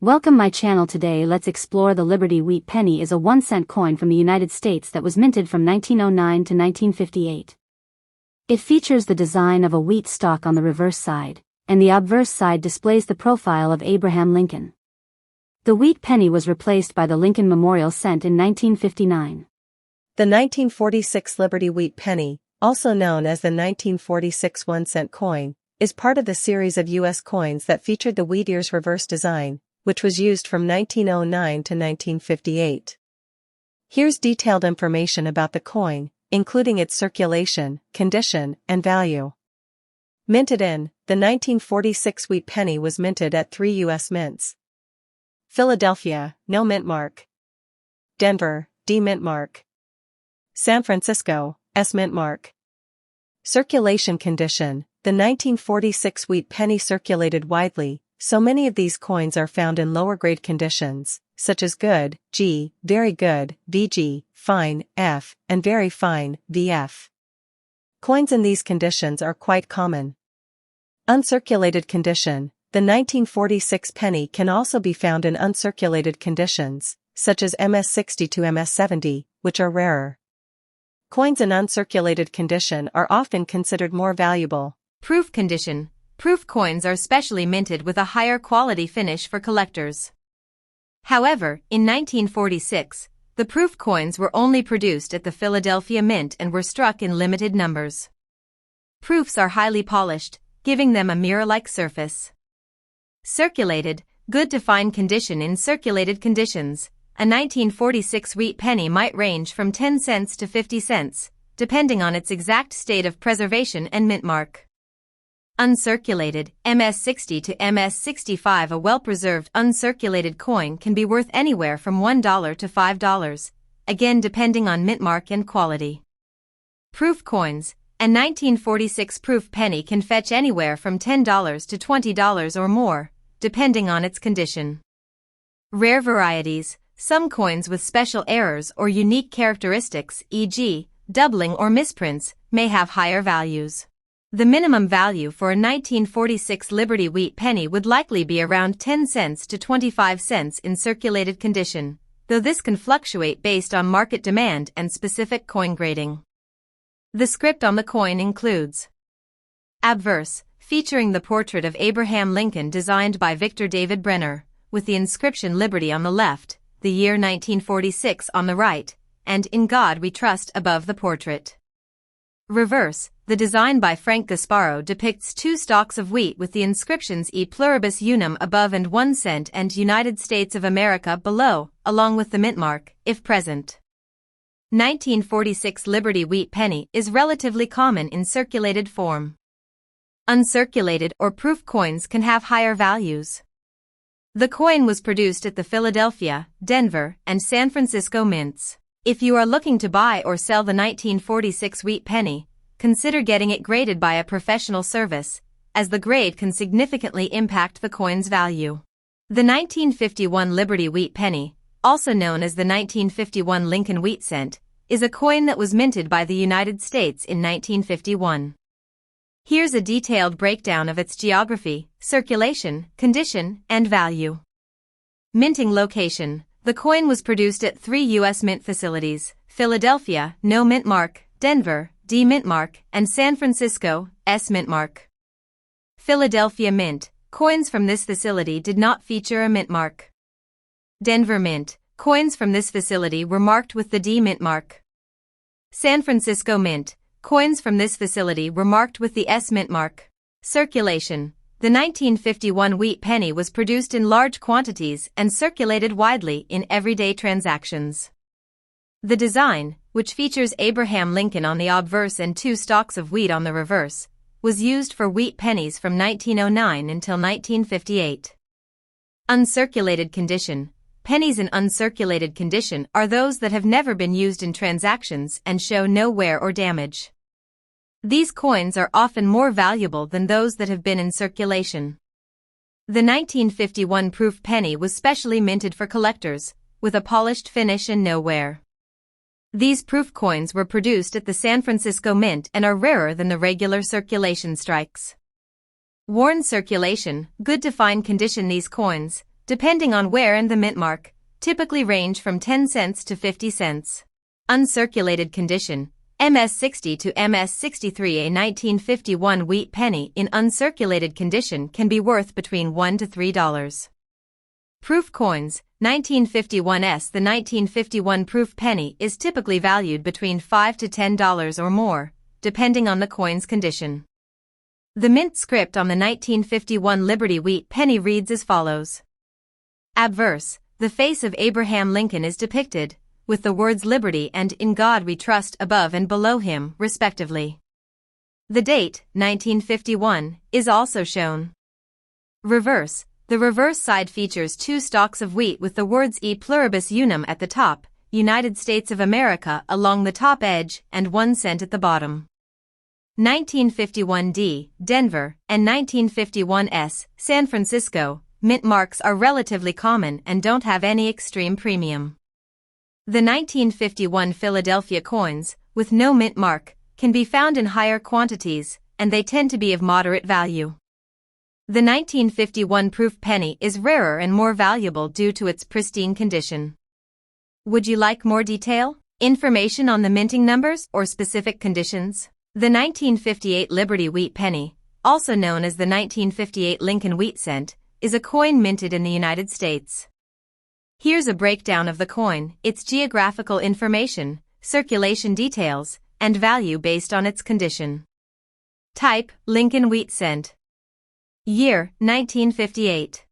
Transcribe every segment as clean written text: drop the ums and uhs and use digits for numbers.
Welcome my channel. Today let's explore the Liberty Wheat Penny is a 1-cent coin from the United States that was minted from 1909 to 1958. It features the design of a wheat stalk on the reverse side, and the obverse side displays the profile of Abraham Lincoln. The wheat penny was replaced by the Lincoln Memorial Cent in 1959. The 1946 Liberty Wheat Penny, also known as the 1946 1-cent coin, is part of the series of U.S. coins that featured the wheat ears reverse design, which was used from 1909 to 1958. Here's detailed information about the coin, including its circulation, condition, and value. Minted in, the 1946 wheat penny was minted at 3 U.S. mints. Philadelphia, no mint mark. Denver, D mint mark. San Francisco, S mint mark. Circulation condition, the 1946 wheat penny circulated widely, so many of these coins are found in lower grade conditions, such as good, G, very good, VG, fine, F, and very fine, VF. Coins in these conditions are quite common. Uncirculated condition, the 1946 penny can also be found in uncirculated conditions, such as MS-60 to MS-70, which are rarer. Coins in uncirculated condition are often considered more valuable. Proof condition. Proof coins are specially minted with a higher quality finish for collectors. However, in 1946, the proof coins were only produced at the Philadelphia Mint and were struck in limited numbers. Proofs are highly polished, giving them a mirror-like surface. Circulated, good to fine condition. In circulated conditions, a 1946 wheat penny might range from 10 cents to 50 cents, depending on its exact state of preservation and mint mark. Uncirculated, MS-60 to MS-65. A well-preserved uncirculated coin can be worth anywhere from $1 to $5, again depending on mint mark and quality. Proof coins, a 1946 proof penny can fetch anywhere from $10 to $20 or more, depending on its condition. Rare varieties, some coins with special errors or unique characteristics, e.g., doubling or misprints, may have higher values. The minimum value for a 1946 Liberty Wheat penny would likely be around 10 cents to 25 cents in circulated condition, though this can fluctuate based on market demand and specific coin grading. The script on the coin includes obverse, featuring the portrait of Abraham Lincoln designed by Victor David Brenner, with the inscription Liberty on the left, the year 1946 on the right, and In God We Trust above the portrait. Reverse, the design by Frank Gasparo depicts 2 stalks of wheat with the inscriptions E pluribus unum above and 1 cent and United States of America below, along with the mint mark, if present. 1946 Liberty Wheat penny is relatively common in circulated form. Uncirculated or proof coins can have higher values. The coin was produced at the Philadelphia, Denver, and San Francisco mints. If you are looking to buy or sell the 1946 wheat penny, consider getting it graded by a professional service, as the grade can significantly impact the coin's value. The 1951 Liberty Wheat Penny, also known as the 1951 Lincoln Wheat Cent, is a coin that was minted by the United States in 1951. Here's a detailed breakdown of its geography, circulation, condition, and value. Minting location. The coin was produced at 3 U.S. mint facilities: Philadelphia, no mint mark, Denver, D mint mark, and San Francisco, S mint mark. Philadelphia Mint, coins from this facility did not feature a mint mark. Denver Mint, coins from this facility were marked with the D mint mark. San Francisco Mint, coins from this facility were marked with the S mint mark. Circulation. The 1951 wheat penny was produced in large quantities and circulated widely in everyday transactions. The design, which features Abraham Lincoln on the obverse and 2 stalks of wheat on the reverse, was used for wheat pennies from 1909 until 1958. Uncirculated condition. Pennies in uncirculated condition are those that have never been used in transactions and show no wear or damage. These coins are often more valuable than those that have been in circulation. The 1951 proof penny was specially minted for collectors, with a polished finish and no wear. These proof coins were produced at the San Francisco Mint and are rarer than the regular circulation strikes. Worn circulation, good to fine condition. These coins, depending on where and the mint mark, typically range from 10 cents to 50 cents. Uncirculated condition, MS60 to MS63. A 1951 wheat penny in uncirculated condition can be worth between $1 to $3. Proof coins, 1951s. The 1951 proof penny is typically valued between $5 to $10 or more, depending on the coin's condition. The mint script on the 1951 Liberty wheat penny reads as follows. Obverse, the face of Abraham Lincoln is depicted, with the words Liberty and In God We Trust above and below him, respectively. The date, 1951, is also shown. Reverse, the reverse side features 2 stalks of wheat with the words E pluribus unum at the top, United States of America along the top edge, and 1 cent at the bottom. 1951D, Denver, and 1951S, San Francisco, mint marks are relatively common and don't have any extreme premium. The 1951 Philadelphia coins, with no mint mark, can be found in higher quantities, and they tend to be of moderate value. The 1951 proof penny is rarer and more valuable due to its pristine condition. Would you like more detail, information on the minting numbers or specific conditions? The 1958 Liberty wheat penny, also known as the 1958 Lincoln wheat cent, is a coin minted in the United States. Here's a breakdown of the coin, its geographical information, circulation details, and value based on its condition. Type, Lincoln wheat cent. Year, 1958.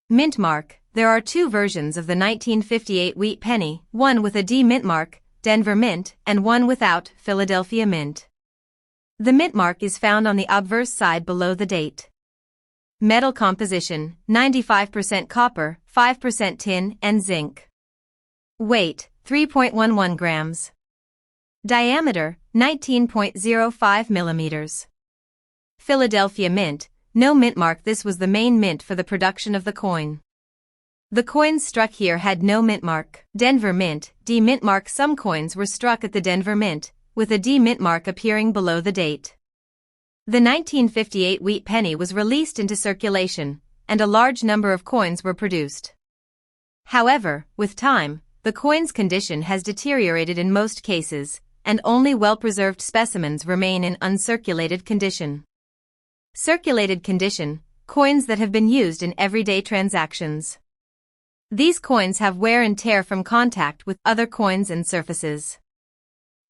Mint mark, there are 2 versions of the 1958 wheat penny, one with a D mint mark, Denver Mint, and one without, Philadelphia Mint. The mint mark is found on the obverse side below the date. Metal composition, 95% copper, 5% tin and zinc. Weight, 3.11 grams. Diameter, 19.05 millimeters. Philadelphia Mint, no mint mark. This was the main mint for the production of the coin. The coins struck here had no mint mark. Denver Mint, D mint mark. Some coins were struck at the Denver Mint, with a D mint mark appearing below the date. The 1958 wheat penny was released into circulation, and a large number of coins were produced. However, with time, the coin's condition has deteriorated in most cases, and only well-preserved specimens remain in uncirculated condition. Circulated condition, coins that have been used in everyday transactions. These coins have wear and tear from contact with other coins and surfaces.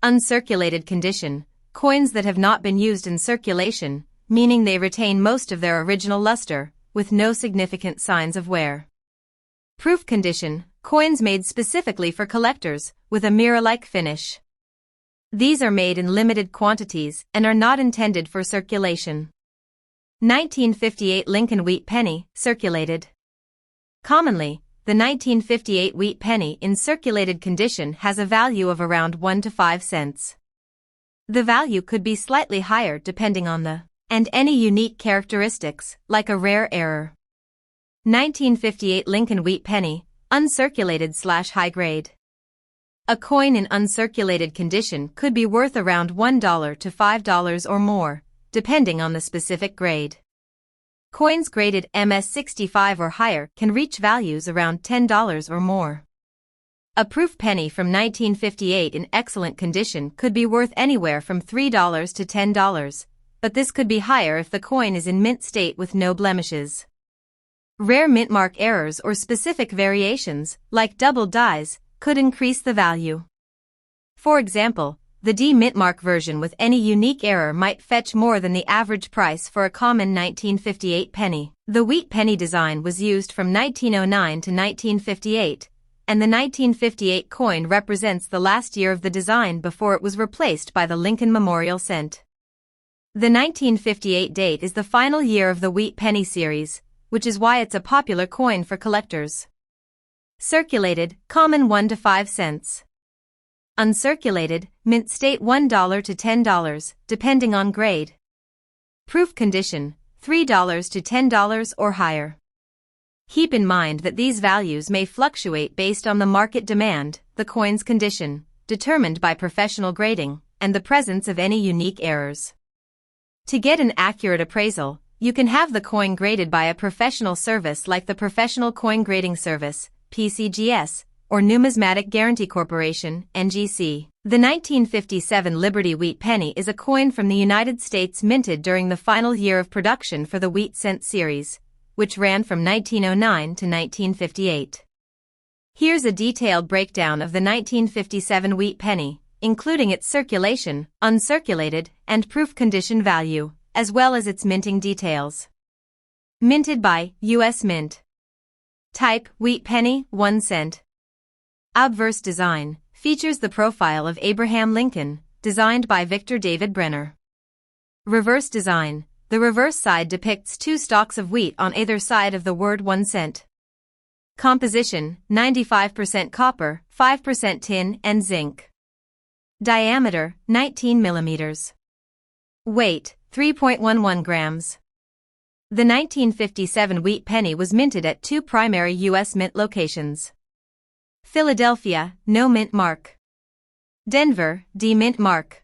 Uncirculated condition, coins that have not been used in circulation, meaning they retain most of their original luster, with no significant signs of wear. Proof condition, coins made specifically for collectors, with a mirror-like finish. These are made in limited quantities and are not intended for circulation. 1958 Lincoln wheat penny, circulated. Commonly, the 1958 wheat penny in circulated condition has a value of around 1 to 5 cents. The value could be slightly higher depending on the and any unique characteristics, like a rare error. 1958 Lincoln wheat penny, uncirculated/high grade. A coin in uncirculated condition could be worth around $1 to $5 or more, depending on the specific grade. Coins graded MS65 or higher can reach values around $10 or more. A proof penny from 1958 in excellent condition could be worth anywhere from $3 to $10, but this could be higher if the coin is in mint state with no blemishes. Rare mint mark errors or specific variations, like double dies, could increase the value. For example, the D mint mark version with any unique error might fetch more than the average price for a common 1958 penny. The wheat penny design was used from 1909 to 1958, and the 1958 coin represents the last year of the design before it was replaced by the Lincoln Memorial Cent. The 1958 date is the final year of the wheat penny series, which is why it's a popular coin for collectors. Circulated, common 1 to 5 cents. Uncirculated, mint state $1 to $10, depending on grade. Proof condition, $3 to $10 or higher. Keep in mind that these values may fluctuate based on the market demand, the coin's condition, determined by professional grading, and the presence of any unique errors. To get an accurate appraisal, you can have the coin graded by a professional service like the Professional Coin Grading Service, PCGS, or Numismatic Guarantee Corporation, NGC. The 1957 Liberty Wheat Penny is a coin from the United States minted during the final year of production for the Wheat Cent series, which ran from 1909 to 1958. Here's a detailed breakdown of the 1957 Wheat Penny, including its circulation, uncirculated, and proof condition value, as well as its minting details. Minted by U.S. Mint. Type, Wheat Penny, 1 cent. Obverse design, features the profile of Abraham Lincoln, designed by Victor David Brenner. Reverse design, the reverse side depicts 2 stalks of wheat on either side of the word 1 cent. Composition, 95% copper, 5% tin and zinc. Diameter, 19 millimeters. Weight, 3.11 grams. The 1957 Wheat Penny was minted at 2 primary U.S. mint locations. Philadelphia, no mint mark. Denver, D mint mark.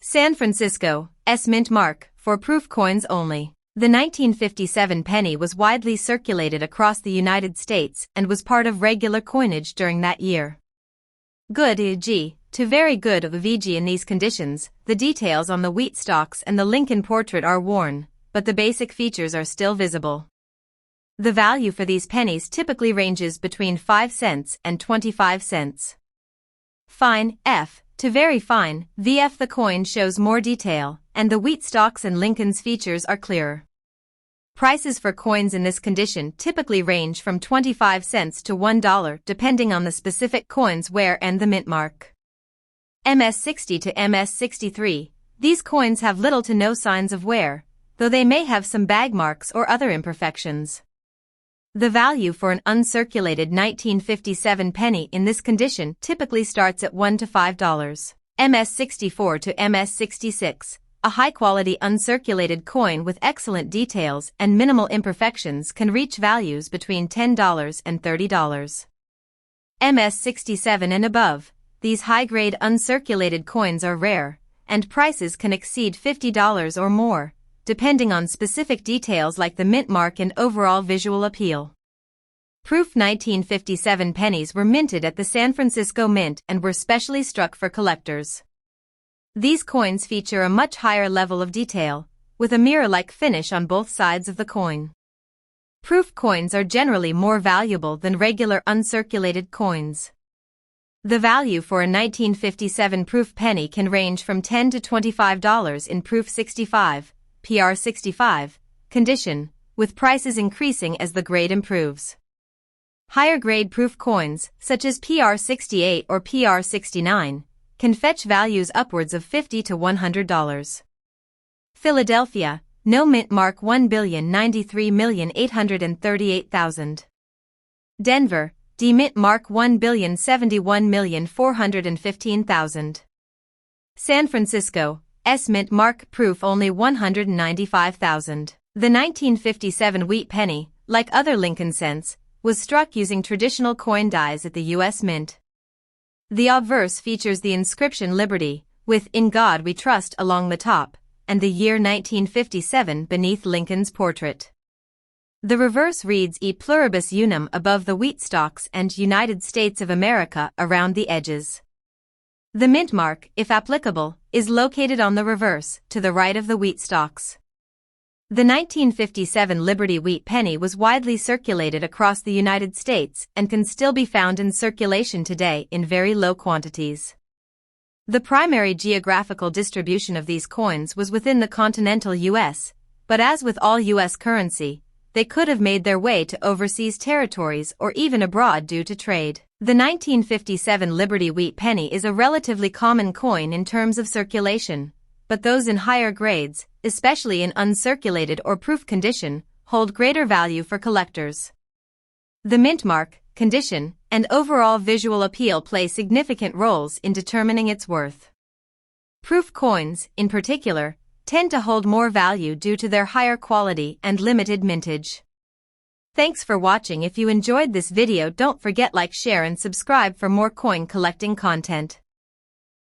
San Francisco, S mint mark, for proof coins only. The 1957 penny was widely circulated across the United States and was part of regular coinage during that year. Good e.g. to very good VG in these conditions, the details on the wheat stalks and the Lincoln portrait are worn, but the basic features are still visible. The value for these pennies typically ranges between 5 cents and 25 cents. Fine, F, to very fine, VF. The coin shows more detail, and the wheat stalks and Lincoln's features are clearer. Prices for coins in this condition typically range from 25 cents to $1 depending on the specific coin's wear and the mint mark. MS60 to MS63, these coins have little to no signs of wear, though they may have some bag marks or other imperfections. The value for an uncirculated 1957 penny in this condition typically starts at $1 to $5. MS64 to MS66, a high-quality uncirculated coin with excellent details and minimal imperfections can reach values between $10 and $30. MS67 and above, these high-grade uncirculated coins are rare, and prices can exceed $50 or more, depending on specific details like the mint mark and overall visual appeal. Proof 1957 pennies were minted at the San Francisco Mint and were specially struck for collectors. These coins feature a much higher level of detail, with a mirror-like finish on both sides of the coin. Proof coins are generally more valuable than regular uncirculated coins. The value for a 1957 proof penny can range from $10 to $25 in proof 65, PR 65, condition, with prices increasing as the grade improves. Higher grade proof coins, such as PR 68 or PR 69, can fetch values upwards of $50 to $100. Philadelphia, no mint mark 1,093,838,000. Denver, D mint mark 1,071,415,000. San Francisco, S mint mark proof only 195,000. The 1957 wheat penny, like other Lincoln cents, was struck using traditional coin dies at the U.S. Mint. The obverse features the inscription Liberty, with In God We Trust along the top, and the year 1957 beneath Lincoln's portrait. The reverse reads E pluribus unum above the wheat stalks and United States of America around the edges. The mint mark, if applicable, is located on the reverse, to the right of the wheat stalks. The 1957 Liberty Wheat Penny was widely circulated across the United States and can still be found in circulation today in very low quantities. The primary geographical distribution of these coins was within the continental U.S., but as with all U.S. currency, they could have made their way to overseas territories or even abroad due to trade. The 1957 Liberty Wheat Penny is a relatively common coin in terms of circulation, but those in higher grades, especially in uncirculated or proof condition, hold greater value for collectors. The mint mark, condition, and overall visual appeal play significant roles in determining its worth. Proof coins, in particular, tend to hold more value due to their higher quality and limited mintage. Thanks for watching. If you enjoyed this video, don't forget like, share and subscribe for more coin collecting content.